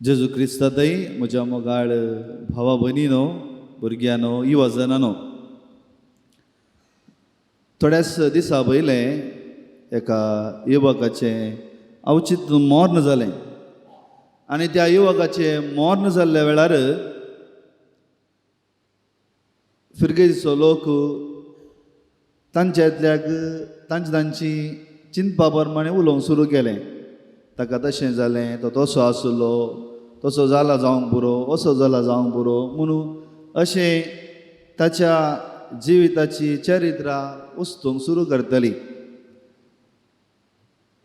जेजू क्रिस्तातय म्हज्या मोगाळ भावा भयणीनो भुरग्यानो युवजनानो थोड्याच दिसा पयले एका युवकाचें अवचित मरण जालें आनी त्या युवकाचें मरण जाल्ल्या वेळार फिरगेचो लोक तांच्यातल्याक तांची चिंतपा प्रमाणे उलोवंक सुरू केलें. ताका तशें जालें, तो तसो आसलो, तसो जाला जावंक पुरो, असो जाला जावंक पुरो म्हणून अशें ताच्या जिविताची चरित्रां उस्तूंक सुरू करतली.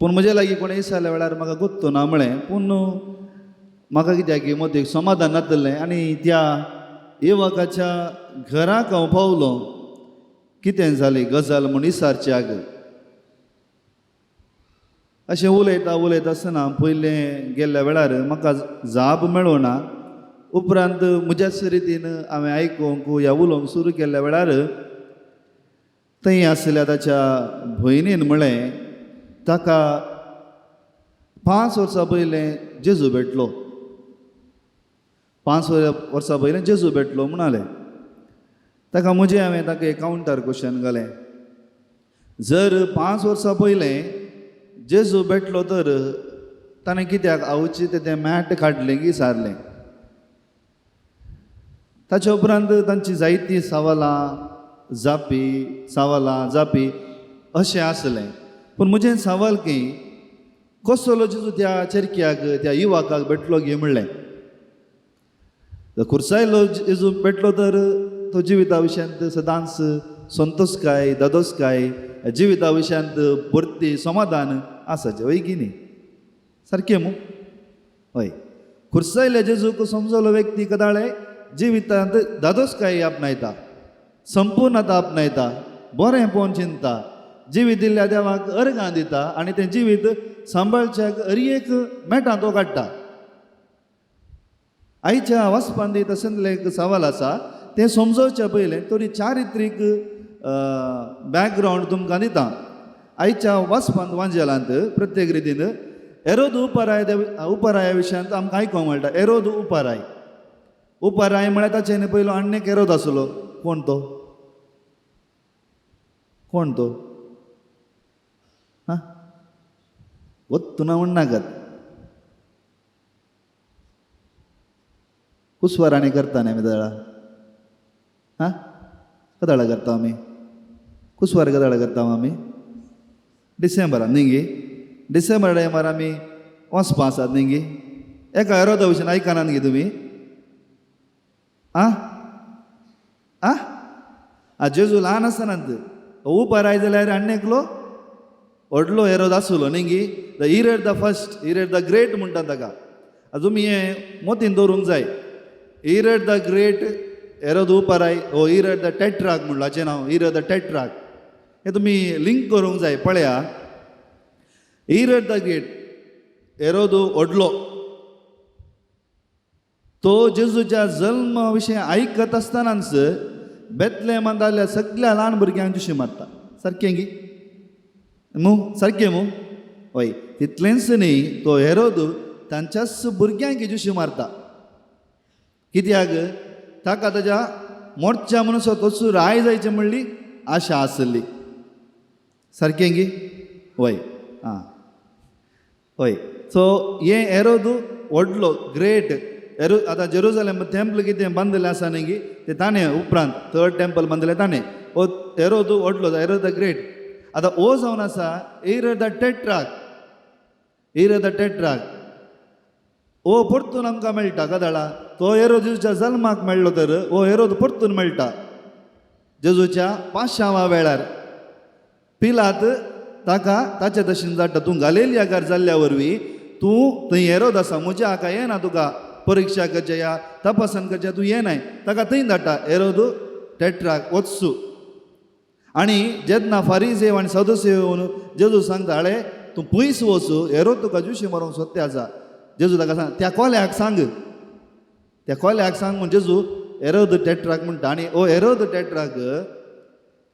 पूण म्हजे लागीं कोणें विचारल्या वेळार म्हाका गुत्तो ना म्हळें. पूण म्हाका कित्याक की मतीक समाधान जातलें आनी त्या युवकाच्या घराक हांव पावलो. कितें जाली गजाल म्हूण विचारच्याक अशें उलयता आसतना पयलें गेल्ल्या वेळार म्हाका जाप मेळ्ळो ना. उपरांत म्हज्याच रितीन हांवें आयकूंक ह्या उलोवंक सुरू केल्ल्या वेळार थंय आसलेल्या ताच्या भयणीन म्हळें ताका 5 वर्सां पयलें जेजू भेटलो. 5 वर्सां पयलें जेजू भेटलो म्हणालें. ताका हांवें ताका एक कावंटर क्वेश्चन घालें. जर 5 वर्सां पयलें जेजू भेटलो तर ताणें कित्याक अवचित तें मॅट काडलें की सारलें. ताच्या उपरांत तांची जायतीं सवालां जापी अशें आसलें. पूण म्हजें सवाल की कसलो जेजू त्या चेरक्याक त्या युवकाक भेटलो गे म्हणलें. खुर्सायलो जेजू भेटलो तर तो जिविता विशयांत सदांच संतोषकाय दादोसकाय जिविता विशयांत भरती समाधान आसाचें वय की न्ही. सारकें मू हय. खुर्सायल्या जेजूक समजलो व्यक्ती कदाळे जिवितांत दादोसकाय आपणायता, संपूर्णता आपणायता, बरें पोवन चिंतता, जिवीत दिल्ल्या देवाक अर्गां दिता आनी तें जिवीत सांबाळच्याक एक मेटां तो काडटा. आयच्या वाचपान दित असले एक सवाल आसा तें समजोवच्या पयलें थोडी चारित्रीक बॅकग्रावंड तुमकां दिता. आयच्या वाचपांत वांजेलांत प्रत्येक रितीन एरोद उपाराया विशयांत आमकां आयकोंक मेळटा. एरोद उपाराय म्हळ्यार ताचे न्ही पयलो आनीक एरोद आसलो. कोण तो हां वत्तू ना म्हणनाकात. कुस्वारांनी करता न्ही आमी कदाळा. हां कदाळा करता आमी कुस्वार कदाळा करता आमी डिसेंबरान न्ही गे. डिसेंबर टायमार आमी वचपा आसात न्ही गे. एका एरोदा भशेन आयकनात गे तुमी. जेजू ल्हान आसतनात उपाराय जाल्यार आनी एकलो व्हडलो एरोद आसलो न्ही गे. The Herod the First, Herod the Great म्हणटात ताका. तुमी हें मोतीन दवरूंक जाय. इरेड द ग्रेट एरोद उपाराय हो इरेड द टेट्राक म्हणलो हाचें नांव इरेड द टेट्राक. हें तुमी लिंक करूंक जाय. पळया इरेड द ग्रेट एरोद व्हडलो तो जेजूच्या जल्मा विशीं आयकत आसतनाच बेतलेहमांत जाल्ल्या सगळ्या ल्हान भुरग्यांक जुशी मारता. सारकें गी सारकें मू हय. तितलेंच न्ही तो एरोद तांच्याच भुरग्यांक जुशी मारता. कित्याक ताका ताच्या मोडच्या मनसो तसो राय जायचें म्हणली आशा आसली. सारकें गी हय. हय. सो हें एरोद व्हडलो ग्रेट एरोद. आतां जेरुसलेम टेंपल कितें बांदलें आसा न्ही गी तें ताणें उपरांत 3rd टेंपल बांदलें ताणें. हो एरोद व्हडलो एरोद द ग्रेट. आतां हो जावन आसा इरेड द टेट्राक. इरेड द टेट्राक हो परतून आमकां मेळटा कदाळा. तो एरोद जेजूच्या जल्माक मेळ्ळो तर हो एरोद परतून मेळटा जेजूच्या 500व्या वेळार. पिलात ताका ताचे तशें जाता. तूं गालिलियाकार जाल्ल्या वरवीं तूं थंय एरोद आसा म्हज्या हाका येना तुका परिक्षा करचे या तपासन करचे तूं येनाय. ताका थंय धाडटा एरोद टेट्राक वचूं. आनी जेन्ना फारिसेव आनी सदुसेव येवन जेजू सांगता हाळे तूं पयस वचूं एरोद तुका जुशी मारूंक सोदता आसा. जेजू ताका सांग त्या कोल्याक सांग म्हूण जेजू एरोद टेट्राक म्हणटा. आनी हो एरोद टेट्राक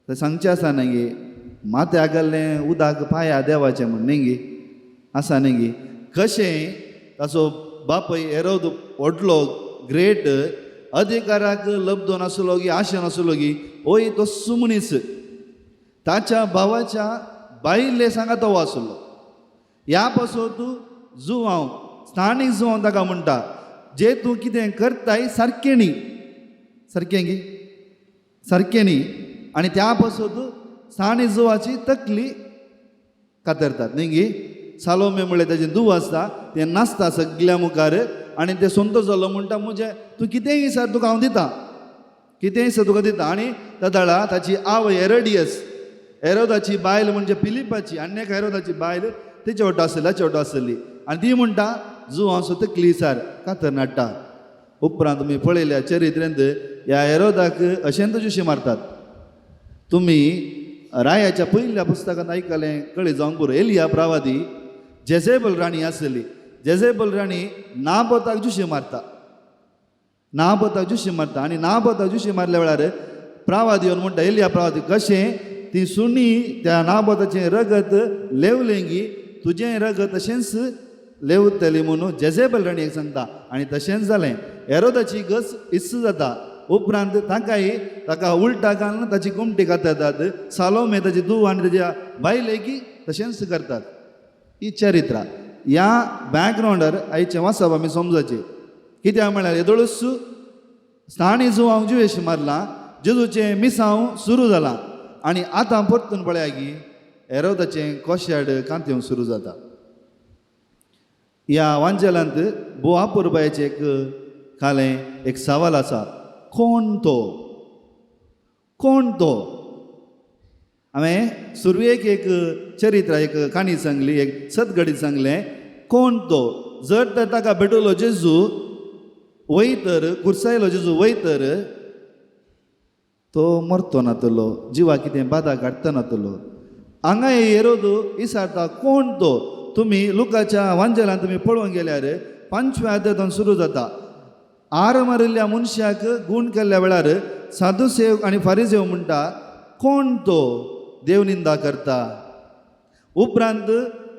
थंय सांगचें आसा न्ही गे माथ्या घाल्लें उदक पांया देवाचें म्हण न्ही गे आसा न्ही गे. कशें ताचो बापय हेरोद व्हडलो ग्रेट अधिकाराक लब्धो नासलो की आशा नासलो की ओय तो सुमनीस ताच्या भावाच्या बायले सांगा तो आसलो. ह्या पासून तूं जुवांव स्थानीक जुवांव ताका म्हणटा जे तूं कितें करताय सारकें न्ही, सारकें गी सारकें न्ही. आनी त्या पासून तूं स्थानीक जुवाची तकली कातरतात न्ही गी. सालोमे म्हळ्यार ताचें धूव आसता तें नाचता सगळ्या मुखार आनी तें संतोश जालो म्हणटा म्हणजे तूं कितेंय सर तुका हांव दिता, कितेंय सर तुका दिता. आनी ताळा ताची आवय हेरोडियस, हेरोदाची बायल म्हणजे फिलिपाची आनी एक हेरोदाची बायल तेचे वाटो आसली आनी ती म्हणटा जुवांव सो तकली सार कातर नाडटा. उपरांत तुमी पळयल्या चरित्रेंत ह्या हेरोदाक अशेंत जुशी मारतात. तुमी रायाच्या पयल्या पुस्तकांत आयकलें कळ्ळें जावंक पुरो. एलिया प्रवादी जेजेबल राणी आसली, जेजेबल राणी नाबोताक जुशी मारता, नाबोताक जुशी मारता आनी नाबोताक जुशी मारल्या वेळार प्रवादी येवन म्हणटा एलिया प्रवादी कशें ती सुणी त्या नाबोताचें रगत लेवलें गी तुजें रगत तशेंच लेवतली म्हणून जेजेबल राणीक सांगता. आनी तशेंच जालें. हेरोदाची गस इस्स जाता. उपरांत ताका उलटा घालून ताची कुमटी कातरतात. सालोमे ताची धूव आनी ताच्या बायलेकी तशेंच करतात. ही चरित्रां ह्या बॅकग्रावंडार आयचें वाचप आमी समजचें. कित्याक म्हळ्यार येदोळूच स्थानीक जुवांव जुवेश मारला, जेजूचें मिसांव सुरू जालां आनी आतां परतून पळया की हेरोदाचें कोशाड कांतेव सुरू जाता. ह्या वांजेलांत बोआ पुरबायेचें एक सवाल आसा. कोण तो? कोण तो? हांवें सुरवेक एक चरित्र एक काणी सांगली, एक सतघडीत सांगलें कोण तो. जर तर ताका भेटलो जेजू वयतर, कुर्सायलो जेजू वयतर तो मरतो नातलो, जिवा कितें बाधा काडटा नातलो. हांगा हेरोद विचारता कोण तो. तुमी लुकाच्या वांजेलांत तुमी पळोवंक गेल्यार 5व्या अध्यायांत सुरू जाता. आर मारिल्ल्या मनशाक गूण केल्ल्या वेळार सादुसेव आनी फारिसेव म्हणटा कोण तो देव निंदा करता. उपरांत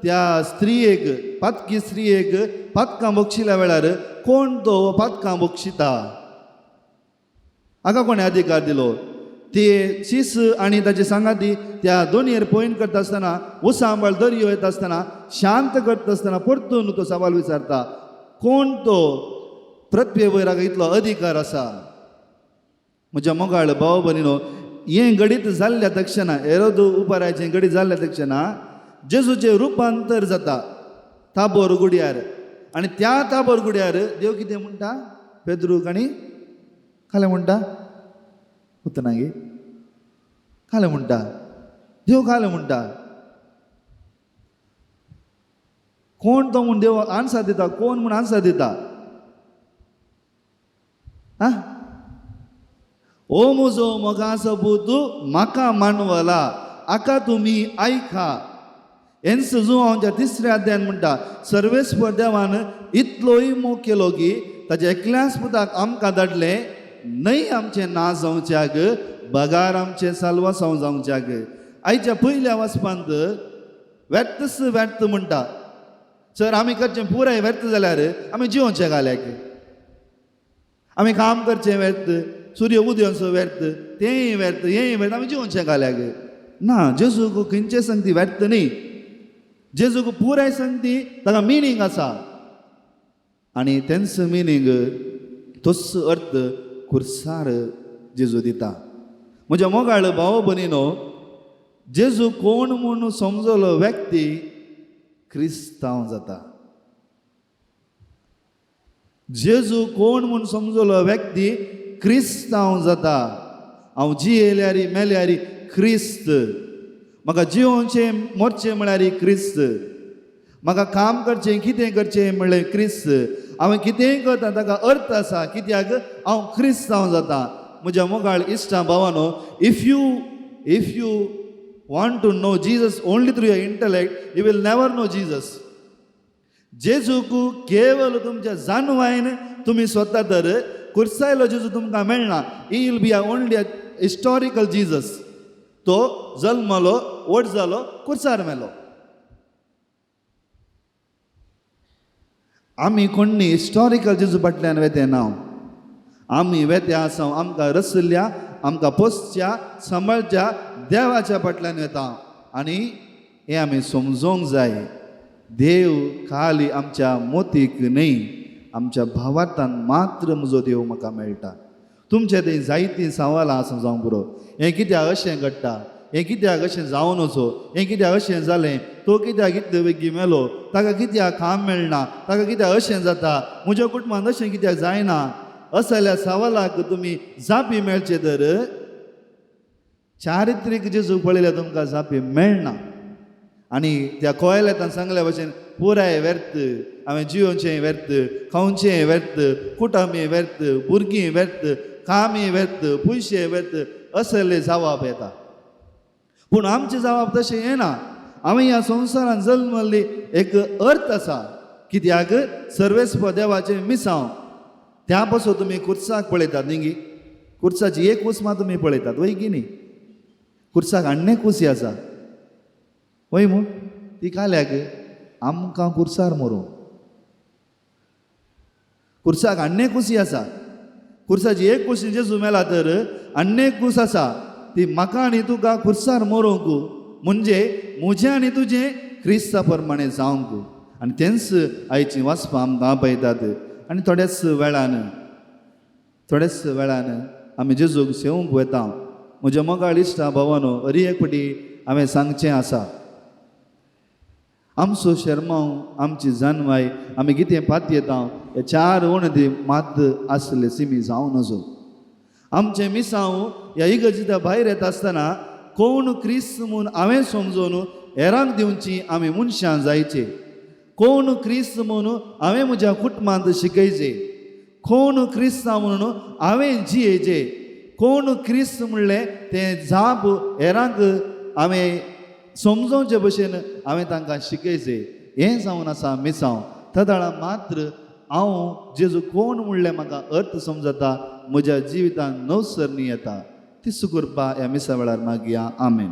त्या स्त्रियेक पातकी स्त्रियेक पातकां बक्षिल्या वेळार कोण तो पातकां बक्षिता. हाका कोणें अधिकार दिलो? ते शिस आनी ताचे सांगाती त्या दोनयेर पॉयंट करता आसतना उसांबाळ दर्यो येता आसतना शांत करता आसतना परतून तो सवाल विचारता कोण तो. पृथ्वे वयर हाका इतलो अधिकार आसा. म्हज्या मोगाळ भाव भयणीनो, हें घडीत जाल्ल्या तक्षणा हेरोद उपारायचें घडीत जाल्ल्या तक्षणा जेजूचें रुपांतर जाता ताबोर गुड्यार. आनी त्या ताबोर गुड्यार देव कितें म्हणटा? पेद्रूक आनी खालें म्हणटा उतनागी खालें म्हणटा. देव खालें म्हणटा. कोण तो म्हूण देव आन्सर दिता. कोण म्हूण आन्सर दिता? ओ म्हजो मोगाचो पूत म्हाका मानवला आका तुमी आयका. हें जुवांच्या 3ऱ्या अध्यायान म्हणटा सर्वेस्वर देवान इतलोय मोग केलो की ताच्या एकल्याच पुताक आमकां धाडलें न्हय आमचें ना जावच्याक बगार आमचें साल्वासांव जावच्याक. आयच्या पयल्या वाचपांत व्यर्थस व्यर्थ म्हणटा. सर आमी करचें पुराय व्यर्थ जाल्यार आमी जिवोवचें घाल्याक. आमी काम करचें व्यर्थ, सूर्य उदयोचो व्यर्थ, तेंय व्यर्थ हेंय व्यर्थ आमी जिवोवचें घाल्याक. ना, जेजूक खंयचे संगती व्यर्थ न्ही. जेजूक पुराय संगती ताका मिनींग आसा. आनी तेंचो मिनींग तोच अर्थ खुर्सार जेजू दिता. म्हज्या मोगाळ भाव भयणीनो, जेजू कोण म्हूण समजलो व्यक्ती क्रिस्तांव जाता. जेजू कोण म्हूण समजलो व्यक्ती क्रिस्तांव जाता. हांव जियेल्यार मेल्यार क्रिस्त, म्हाका जिवोवचें मरचें म्हळ्यार क्रिस्त, म्हाका काम करचें कितें करचें म्हणल्यार क्रिस्त, हांवें कितेंय करता ताका अर्थ आसा कित्याक हांव क्रिस्तांव जाता. म्हज्या मोगाळ इश्टा भावानो, if you want to know Jesus only through your intellect, you will never know Jesus. जेजूक केवल तुमच्या जाणवायन तुम्ही स्वता तर कुर्सायलो जेजू तुमकां मेळना. He will be only a historical Jesus. तो जल्मलो, व्हड जालो, कुर्सार मेलो. आमी कोणी हिस्टॉरिकल जेजू फाटल्यान वेते ना आमी वेते आसा आमकां रसल्या आमकां पोसच्या सांबाळच्या देवाच्या फाटल्यान वेता आनी हें आमी समजोंक जाय देव खाली आमच्या मोतीक न्ही आमच्या भावार्थान मात्र म्हजो देव म्हाका मेळटा तुमचे थंय जायतीं सवालां आसा जावं पुरो हें कित्याक अशें घडटा हें कित्याक अशें जावन वचो हें कित्याक अशें जालें तो कित्याक इतलो बेगीन मेलो ताका कित्याक काम मेळना ताका कित्याक अशें जाता म्हज्या कुटुंबांत अशें कित्याक जायना असल्या सवालाक तुमी जापी मेळचे तर चारित्रीक जेजू पळयल्यार तुमकां जापी मेळना आनी त्या कोयल्यातान सांगल्या भशेन पुराय व्यर्थ हांवें जियोचें व्यर्थ खावचें व्यर्थ कुटुंबी व्यर्थ भुरगीं व्यर्थ कामी व्यर्थ पयशे व्यर्थ असले जावप येता पूण आमचें जावप तशें येना हांवें ह्या संवसारांत जल्मल्ली एक अर्थ आसा कित्याक सर्वेस्प देवाचें मिसांव त्या पासून तुमी कुर्साक पळयतात न्ही गी कुर्साची एक कूस मात तुमी पळयतात वय की न्ही कुर्साक आनी कुसी आसा वय मू ती काल्याक आमकां कुर्सार मरूं कुर्साक आनी कुसी आसा कुर्साची एक कुशी जेजू मेला तर आनी एक कूस आसा ती म्हाका आनी तुका कुर्सार मरूंक म्हणजे म्हजें आनी तुजें क्रिस्ता प्रमाणें जावंक आनी तेंच आयचीं वाचपां आमकां आपयतात आनी थोड्याच वेळान आमी जेजूक सेवूंक वता म्हज्या मोगाळ इश्टा भावानो अरी एक फावटी हांवें सांगचें आसा आमचो शर्मांव आमची जानवाय आमी कितें पात येता हे 4 वणदी मात आसले सिमी जावन नजो आमचें मिसांव ह्या इगर्जेच्या भायर येता आसतना कोण क्रिस्त म्हूण हांवें समजून हेरांक दिवची आमी मनशां जायचे कोण क्रिस्त म्हणून हांवें म्हज्या कुटुंबांत शिकयचें कोण क्रिस्तांव म्हणून हांवें जियेचें कोण क्रिस्त म्हणलें तें जाप हेरांक हांवें समजोवचे भशेन हांवें तांकां शिकयचें हें जावन आसा मिसांव तदाळा मात्र हांव जेजू कोण म्हणलें म्हाका अर्थ समजता म्हज्या जिवितांत नवसरणी येता ती सुकुरपा ह्या मिसा वेळार मागया आमेन.